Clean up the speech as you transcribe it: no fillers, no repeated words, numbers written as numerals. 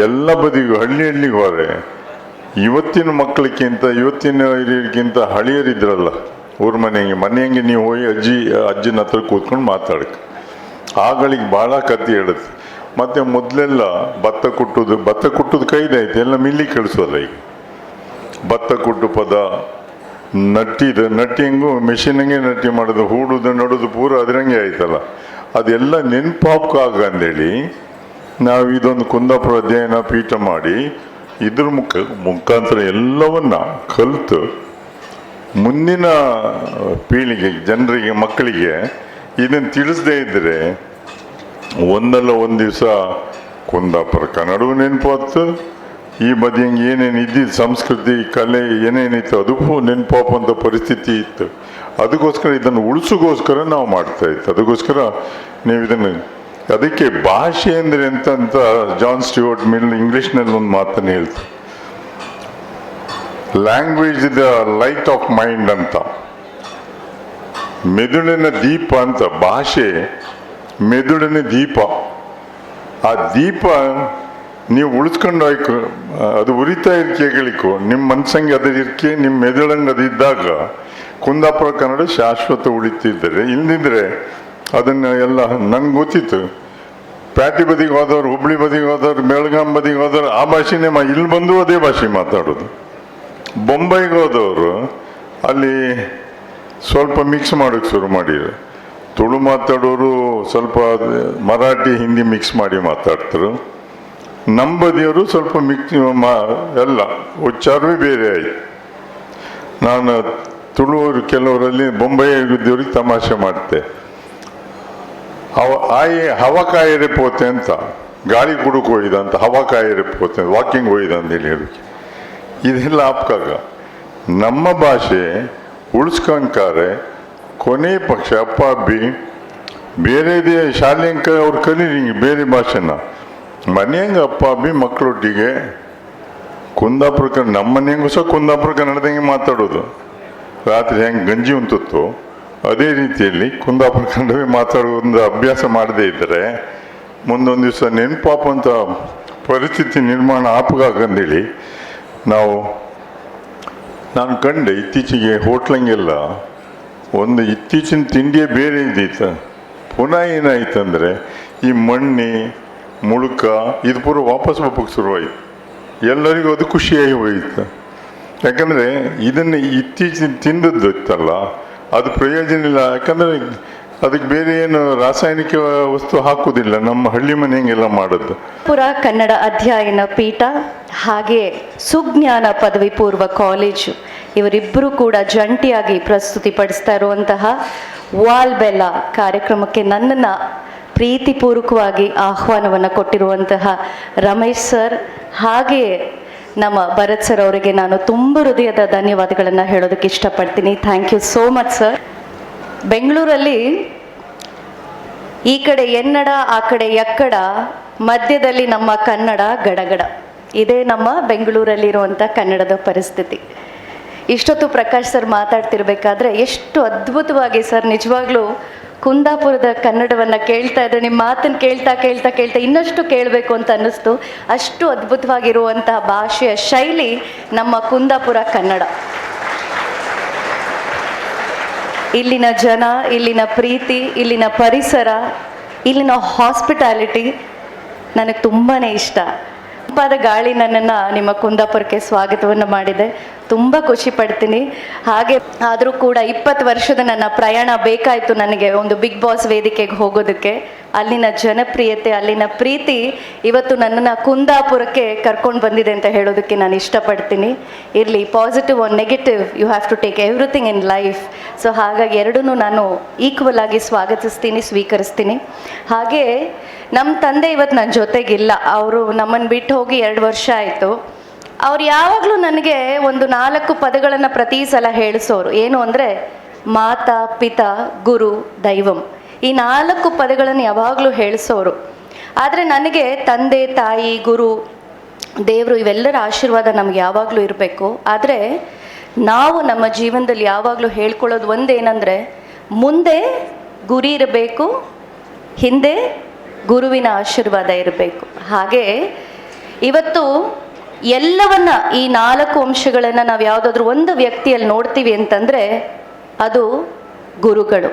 ಎಲ್ಲ ಬದಿಗೂ ಹಳ್ಳಿಗೆ ಹೋದ್ರೆ ಇವತ್ತಿನ ಮಕ್ಕಳಿಗಿಂತ ಇವತ್ತಿನ ಹಿರಿಯರಿಗಿಂತ ಹಳಿಯರಿದ್ರಲ್ಲ ಊರ ಮನೆಯಂಗೆ ನೀವು ಹೋಗಿ ಅಜ್ಜಿನ ಹತ್ರ ಕೂತ್ಕೊಂಡು ಮಾತಾಡಕ್ಕೆ ಆಗಳಿಗೆ ಭಾಳ ಕತ್ತಿ ಹೇಳುತ್ತೆ. ಮತ್ತು ಮೊದಲೆಲ್ಲ ಭತ್ತ ಕುಟ್ಟೋದು ಕೈದಾಯ್ತು, ಎಲ್ಲ ಮಿಲ್ಲಿ ಕಳಿಸೋಲ್ಲ. ಈಗ ಭತ್ತ ಕುಟ್ಟು ಪದ ನಟ್ಟಿಂಗು ಮೆಷಿನಂಗೆ ನಟ್ಟಿ ಮಾಡೋದು, ಹೂಡುದು ನಡೋದು ಪೂರ ಅದರಂಗೆ ಆಯ್ತಲ್ಲ. ಅದೆಲ್ಲ ನೆನಪಾಗ ಅಂದೇಳಿ ನಾವು ಇದೊಂದು ಕುಂದಾಪುರ ಅಧ್ಯಯನ ಪೀಠ ಮಾಡಿ ಇದ್ರ ಮುಖಾಂತರ ಎಲ್ಲವನ್ನ ಕಲಿತು ಮುಂದಿನ ಪೀಳಿಗೆ ಜನರಿಗೆ ಮಕ್ಕಳಿಗೆ ಇದನ್ನು ತಿಳಿಸದೇ ಇದ್ದರೆ ಒಂದಲ್ಲ ಒಂದು ದಿವಸ ಕುಂದಾಪುರ ಕನ್ನಡವೂ ನೆನಪಾತು, ಈ ಬದಿಯಂಗೆ ಏನೇನು ಇದ್ದಿದ್ದು ಸಂಸ್ಕೃತಿ ಕಲೆ ಏನೇನಿತ್ತು ಅದಕ್ಕೂ ನೆನಪಾಪಂಥ ಪರಿಸ್ಥಿತಿ ಇತ್ತು. ಅದಕ್ಕೋಸ್ಕರ ಇದನ್ನು ಉಳಿಸೋಗೋಸ್ಕರ ನಾವು ಮಾಡ್ತಾಯಿತ್ತು. ಅದಕ್ಕೋಸ್ಕರ ನೀವು ಇದನ್ನು ಅದಕ್ಕೆ ಭಾಷೆ ಅಂದರೆ ಎಂತಂತ ಜಾನ್ ಸ್ಟುವರ್ಟ್ ಮಿಲ್ ಇಂಗ್ಲೀಷ್ನಲ್ಲಿ ಒಂದು ಮಾತನ್ನು ಹೇಳ್ತಾರೆ, language the light off mind ಅಂತ, ಮೆದುಳಿನ ದೀಪ ಅಂತ. ಭಾಷೆ ಮೆದುಳಿನ ದೀಪ. ಆ ದೀಪ ನೀವು ಉಳಿಸ್ಕೊಂಡು ಹೋಯ್ಕು, ಅದು ಉರಿತಾ ಇರ್ಕೆಗಳಿಕು ನಿಮ್ಮ ಮನ್ಸಂಗೆ ಅದು ಇರ್ಕೆ, ನಿಮ್ಮ ಮೆದುಳಂಗೆ ಅದು ಇದ್ದಾಗ ಕುಂದಾಪುರ ಕನ್ನಡ ಶಾಶ್ವತ ಉಳಿತಿದ್ದಾರೆ. ಇಲ್ಲದಿದ್ದರೆ ಅದನ್ನು ಎಲ್ಲ ನಂಗೆ ಗೊತ್ತಿತ್ತು. ಪ್ಯಾಟಿ ಬದಿಗೆ ಹೋದವ್ರು, ಹುಬ್ಳಿ ಬದಿಗೆ ಹೋದವ್ರು, ಬೆಳಗಾಂ ಬದಿಗೆ ಹೋದವ್ರು ಆ ಭಾಷೆನೇ ಇಲ್ಲಿ ಬಂದು ಅದೇ ಭಾಷೆ ಮಾತಾಡೋದು. ಬೊಂಬೈಗೆ ಹೋದವರು ಅಲ್ಲಿ ಸ್ವಲ್ಪ ಮಿಕ್ಸ್ ಮಾಡೋಕ್ಕೆ ಶುರು ಮಾಡಿದ್ರು. ತುಳು ಮಾತಾಡೋರು ಸ್ವಲ್ಪ ಮರಾಠಿ ಹಿಂದಿ ಮಿಕ್ಸ್ ಮಾಡಿ ಮಾತಾಡ್ತಾರೆ. ನಮ್ಮ ಬದಿಯವರು ಸ್ವಲ್ಪ ಎಲ್ಲ ಉಚ್ಚಾರವೇ ಬೇರೆ ಆಯಿತು. ನಾನು ತುಳುವರು ಕೆಲವರಲ್ಲಿ ಬೊಂಬೈ ಇದ್ದವ್ರಿಗೆ ತಮಾಷೆ ಮಾಡ್ತೆ, ಹವಕಾಯರೆ ಪೋತೆ ಅಂತ, ಗಾಳಿ ಕುಡುಕು ಹೋಯ್ದ ಅಂತ, ಹವಕಾಯರೆ ಪೋತೆ ವಾಕಿಂಗ್ ಹೋಯ್ದ ಅಂತೇಳಿ ಹೇಳೋಕ್ಕೆ. ಇದೆಲ್ಲ ಆಪ್ಕಾಗ ನಮ್ಮ ಭಾಷೆ ಉಳಿಸ್ಕೊಂಡ್ಕಾರೆ ಕೊನೆ ಪಕ್ಷ ಅಪ್ಪ ಅಬ್ಬಿ ಬೇರೆದೇ ಶಾಲೆಂಕ ಅವ್ರು ಕಲೀರಿ ಬೇರೆ ಭಾಷೆನ ಮನೆಯಂಗೆ ಅಪ್ಪ ಅಬ್ಬಿ ಮಕ್ಕಳೊಟ್ಟಿಗೆ ಕುಂದಾಪುರ ನಮ್ಮ ಮನೆಯಂಗೂ ಸಹ ಕುಂದಾಪುರ ಕನ್ನಡದಂಗೆ ಮಾತಾಡೋದು. ರಾತ್ರಿ ಹೆಂಗೆ ಗಂಜಿ ಉಂಟುತ್ತೋ ಅದೇ ರೀತಿಯಲ್ಲಿ ಕುಂದಾಪುರ ಕನ್ನಡವೇ ಮಾತಾಡೋದು ಅಭ್ಯಾಸ ಮಾಡದೇ ಇದ್ದರೆ ಮುಂದೊಂದು ದಿವಸ ನೆನಪಾಪಂಥ ಪರಿಸ್ಥಿತಿ ನಿರ್ಮಾಣ ಆಪಗಾಗಂದೇಳಿ ನಾನು ಕಂಡೆ ಇತ್ತೀಚೆಗೆ ಹೋಟ್ಲಂಗೆಲ್ಲ ಒಂದು ಇತ್ತೀಚಿನ ತಿಂಡಿಯೇ ಬೇರೆ ಇದ್ದಿತ್ತು. ಪುನಃ ಏನಾಯ್ತಂದರೆ ಈ ಮಣ್ಣಿ ಮುಳುಕ ಇದು ಪೂರ ವಾಪಸ್ ಶುರುವಾಯಿತು. ಎಲ್ಲರಿಗೂ ಅದು ಖುಷಿಯಾಗಿ ಹೋಯಿತು. ಯಾಕಂದರೆ ಇದನ್ನು ಇತ್ತೀಚಿನ ತಿಂದದ್ದು ಇತ್ತಲ್ಲ ಅದು ಪ್ರಯೋಜನ ಇಲ್ಲ. ಯಾಕಂದರೆ ಅದಕ್ಕೆ ಬೇರೆ ಏನು ರಾಸಾಯನಿಕ ವಸ್ತು ಹಾಕುವುದಿಲ್ಲ. ನಮ್ಮ ಹಳ್ಳಿ ಮನೆಯಂಗೆಲ್ಲ ಮಾಡೋದು. ಪುರ ಕನ್ನಡ ಅಧ್ಯಯನ ಪೀಠ ಹಾಗೆ ಸುಜ್ಞಾನ ಪದವಿ ಪೂರ್ವ ಕಾಲೇಜು ಇವರಿಬ್ಬರು ಕೂಡ ಜಂಟಿಯಾಗಿ ಪ್ರಸ್ತುತಿಪಡಿಸ್ತಾ ಇರುವಂತಹ ವಾಲ್ಬೆಲ್ಲ ಕಾರ್ಯಕ್ರಮಕ್ಕೆ ನನ್ನನ್ನು ಪ್ರೀತಿಪೂರ್ವಕವಾಗಿ ಆಹ್ವಾನವನ್ನು ಕೊಟ್ಟಿರುವಂತಹ ರಮೇಶ್ ಸರ್ ಹಾಗೆಯೇ ನಮ್ಮ ಭರತ್ ಸರ್ ಅವರಿಗೆ ನಾನು ತುಂಬ ಹೃದಯದ ಧನ್ಯವಾದಗಳನ್ನು ಹೇಳೋದಕ್ಕೆ ಇಷ್ಟಪಡ್ತೀನಿ. Thank you so much sir. ಬೆಂಗಳೂರಲ್ಲಿ ಈ ಕಡೆ ಎನ್ನಡ ಆ ಕಡೆ ಎಕ್ಕಡ, ಮಧ್ಯದಲ್ಲಿ ನಮ್ಮ ಕನ್ನಡ ಗಡಗಡ. ಇದೇ ನಮ್ಮ ಬೆಂಗಳೂರಲ್ಲಿರುವಂಥ ಕನ್ನಡದ ಪರಿಸ್ಥಿತಿ. ಇಷ್ಟೊತ್ತು ಪ್ರಕಾಶ್ ಸರ್ ಮಾತಾಡ್ತಿರ್ಬೇಕಾದ್ರೆ ಎಷ್ಟು ಅದ್ಭುತವಾಗಿ ಸರ್ ನಿಜವಾಗ್ಲೂ ಕುಂದಾಪುರದ ಕನ್ನಡವನ್ನು ಕೇಳ್ತಾ ಇದ್ದರೆ ನಿಮ್ಮ ಮಾತನ್ನು ಕೇಳ್ತಾ ಕೇಳ್ತಾ ಕೇಳ್ತಾ ಇನ್ನಷ್ಟು ಕೇಳಬೇಕು ಅಂತ ಅನ್ನಿಸ್ತು. ಅಷ್ಟು ಅದ್ಭುತವಾಗಿರುವಂತಹ ಭಾಷೆಯ ಶೈಲಿ ನಮ್ಮ ಕುಂದಾಪುರ ಕನ್ನಡ. ಇಲ್ಲಿನ ಜನ, ಇಲ್ಲಿನ ಪ್ರೀತಿ, ಇಲ್ಲಿನ ಪರಿಸರ, ಇಲ್ಲಿನ ಹಾಸ್ಪಿಟಾಲಿಟಿ ನನಗೆ ತುಂಬಾ ಇಷ್ಟ. ತಂಪಾದ ಗಾಳಿ ನನ್ನನ್ನು ನಿಮ್ಮ ಕುಂದಾಪುರಕ್ಕೆ ಸ್ವಾಗತವನ್ನು ಮಾಡಿದೆ. ತುಂಬ ಖುಷಿ ಪಡ್ತೀನಿ. ಹಾಗೆ ಆದರೂ ಕೂಡ 20 ವರ್ಷದ ನನ್ನ ಪ್ರಯಾಣ ಬೇಕಾಯಿತು ನನಗೆ ಒಂದು ಬಿಗ್ ಬಾಸ್ ವೇದಿಕೆಗೆ ಹೋಗೋದಕ್ಕೆ. ಅಲ್ಲಿನ ಜನಪ್ರಿಯತೆ, ಅಲ್ಲಿನ ಪ್ರೀತಿ ಇವತ್ತು ನನ್ನನ್ನು ಕುಂದಾಪುರಕ್ಕೆ ಕರ್ಕೊಂಡು ಬಂದಿದೆ ಅಂತ ಹೇಳೋದಕ್ಕೆ ನಾನು ಇಷ್ಟಪಡ್ತೀನಿ. ಇರಲಿ, positive or negative, you have to take everything in life. So ಹಾಗಾಗಿ ಎರಡನ್ನೂ ನಾನು ಈಕ್ವಲ್ ಆಗಿ ಸ್ವಾಗತಿಸ್ತೀನಿ, ಸ್ವೀಕರಿಸ್ತೀನಿ. ಹಾಗೆ ನಮ್ಮ ತಂದೆ ಇವತ್ತು ನನ್ನ ಜೊತೆಗಿಲ್ಲ. ಅವರು ನಮ್ಮನ್ನು ಬಿಟ್ಟು ಹೋಗಿ 2 ವರ್ಷ ಆಯಿತು. ಅವ್ರು ಯಾವಾಗಲೂ ನನಗೆ ಒಂದು 4 ಪದಗಳನ್ನು ಪ್ರತಿ ಸಲ ಹೇಳಿಸೋರು. ಏನು ಅಂದರೆ ಮಾತಾ, ಪಿತಾ, ಗುರು, ದೈವಂ. ಈ 4 ಪದಗಳನ್ನು ಯಾವಾಗಲೂ ಹೇಳಿಸೋರು. ಆದರೆ ನನಗೆ ತಂದೆ, ತಾಯಿ, ಗುರು, ದೇವರು ಇವೆಲ್ಲರ ಆಶೀರ್ವಾದ ನಮ್ಗೆ ಯಾವಾಗಲೂ ಇರಬೇಕು. ಆದರೆ ನಾವು ನಮ್ಮ ಜೀವನದಲ್ಲಿ ಯಾವಾಗಲೂ ಹೇಳ್ಕೊಳ್ಳೋದು ಒಂದೇನೆಂದರೆ ಮುಂದೆ ಗುರಿ ಇರಬೇಕು, ಹಿಂದೆ ಗುರುವಿನ ಆಶೀರ್ವಾದ ಇರಬೇಕು. ಹಾಗೆ ಇವತ್ತು ಎಲ್ಲವನ್ನ ಈ 4 ಅಂಶಗಳನ್ನು ನಾವು ಯಾವುದಾದ್ರೂ ಒಂದು ವ್ಯಕ್ತಿಯಲ್ಲಿ ನೋಡ್ತೀವಿ ಅಂತಂದ್ರೆ ಅದು ಗುರುಗಳು.